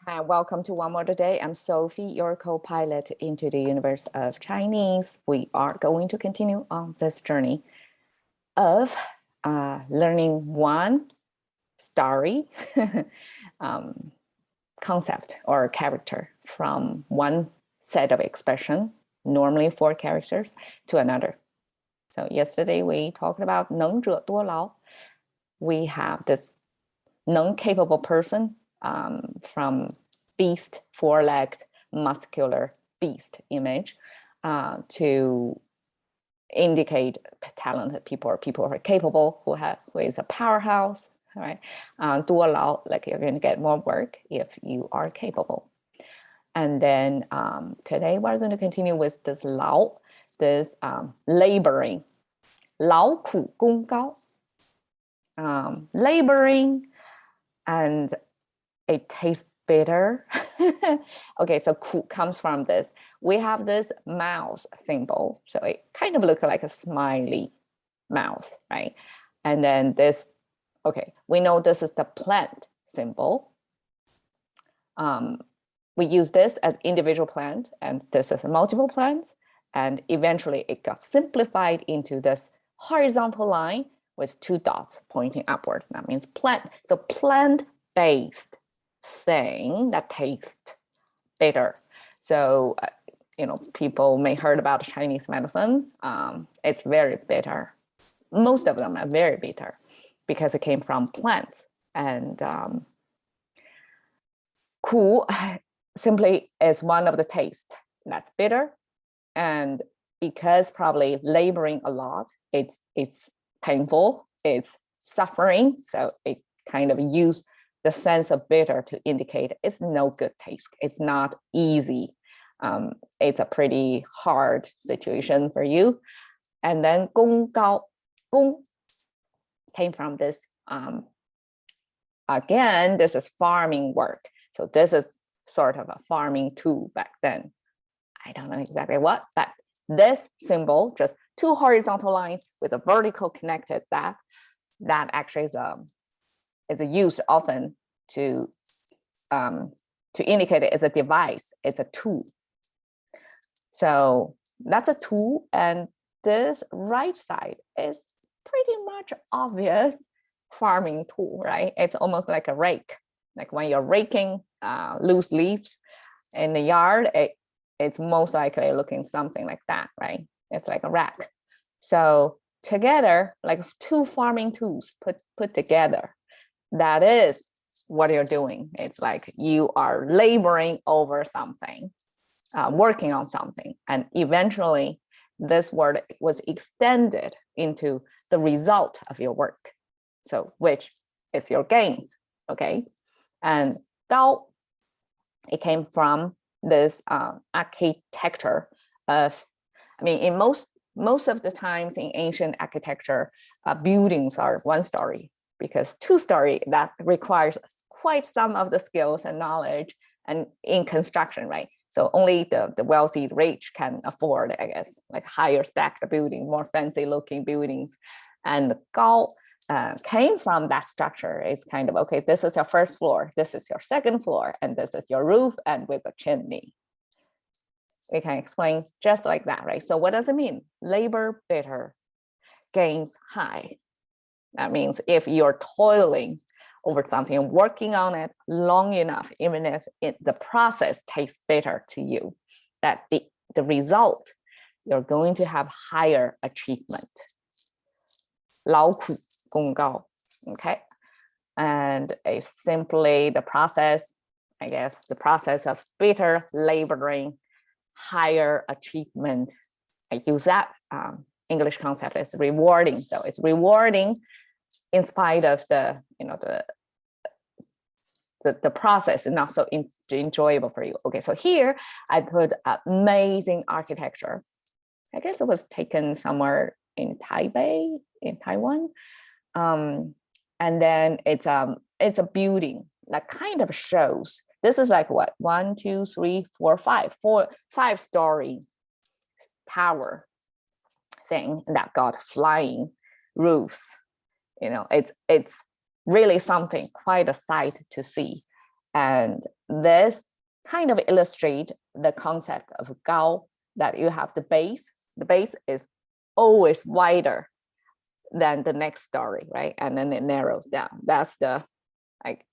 Hi, welcome to One More Today. I'm Sophie, your co-pilot into the universe of Chinese. We are going to continue on this journey of learning one story concept or character from one set of expression, normally 4 characters, to another. So yesterday we talked about 能者多劳. We have this non-capable person from beast, 4-legged, muscular beast image to indicate talented people or people who are capable, who is a powerhouse, right? 多劳, like you're going to get more work if you are capable. And then today we're going to continue with this 劳, this laboring, 劳苦功高. Laboring, and it tastes bitter. Okay, so 苦 comes from this. We have this mouth symbol, so it kind of looks like a smiley mouth, right? And then this, okay, we know this is the plant symbol. We use this as individual plant, and this is multiple plants, and eventually it got simplified into this horizontal line with 2 dots pointing upwards. That means plant. So plant-based thing that tastes bitter. So, people may heard about Chinese medicine. It's very bitter. Most of them are very bitter because it came from plants. And 苦 simply is one of the tastes that's bitter. And because probably laboring a lot, it's painful, it's suffering, so it kind of use the sense of bitter to indicate it's no good taste. It's not easy. It's a pretty hard situation for you. And then 功高, 功 came from this. Again, this is farming work. So this is sort of a farming tool back then. I don't know exactly what, but this symbol, just 2 horizontal lines with a vertical connected that actually is used often to indicate it as a device. It's a tool. So that's a tool, and this right side is pretty much obvious farming tool, right? It's almost like a rake, like when you're raking loose leaves in the yard. It's most likely looking something like that, right? It's like a rack. So together, like 2 farming tools put together, that is what you're doing. It's like you are laboring over something, working on something. And eventually this word was extended into the result of your work. So which is your gains, okay? And 高, it came from this architecture of, in most of the times in ancient architecture, buildings are 1 story, because 2 story, that requires quite some of the skills and knowledge and in construction, right? So only the wealthy, rich can afford, I guess, like higher stacked building, more fancy looking buildings. And 高 came from that structure. It's kind of, okay, this is your 1st floor, this is your 2nd floor, and this is your roof, and with a chimney. We can explain just like that, right? So what does it mean? Labor bitter, gains high. That means if you're toiling over something, working on it long enough, even if the process tastes bitter to you, that the result, you're going to have higher achievement. 劳苦功高, okay? And it's simply the process, I guess, the process of bitter laboring, higher achievement. I use that English concept is rewarding. So it's rewarding in spite of the process is not so enjoyable for you. Okay, so here I put amazing architecture. I guess it was taken somewhere in Taipei, in Taiwan. And then it's a building that kind of shows, this is like what, 1, 2, 3, 4, 5, 5-story tower thing that got flying roofs. It's really something, quite a sight to see. And this kind of illustrate the concept of gao, that you have the base. The base is always wider than the next story, right? And then it narrows down. That's the, like,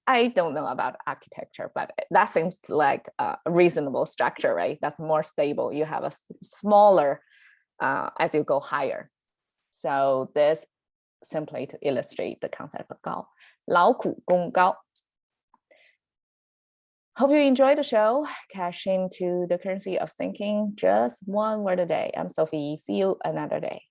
I don't know about architecture, but that seems like a reasonable structure, right? That's more stable. You have a smaller as you go higher. So this simply to illustrate the concept of gao. 劳苦功高. Hope you enjoyed the show. Cash into the currency of thinking just one word a day. I'm Sophie. See you another day.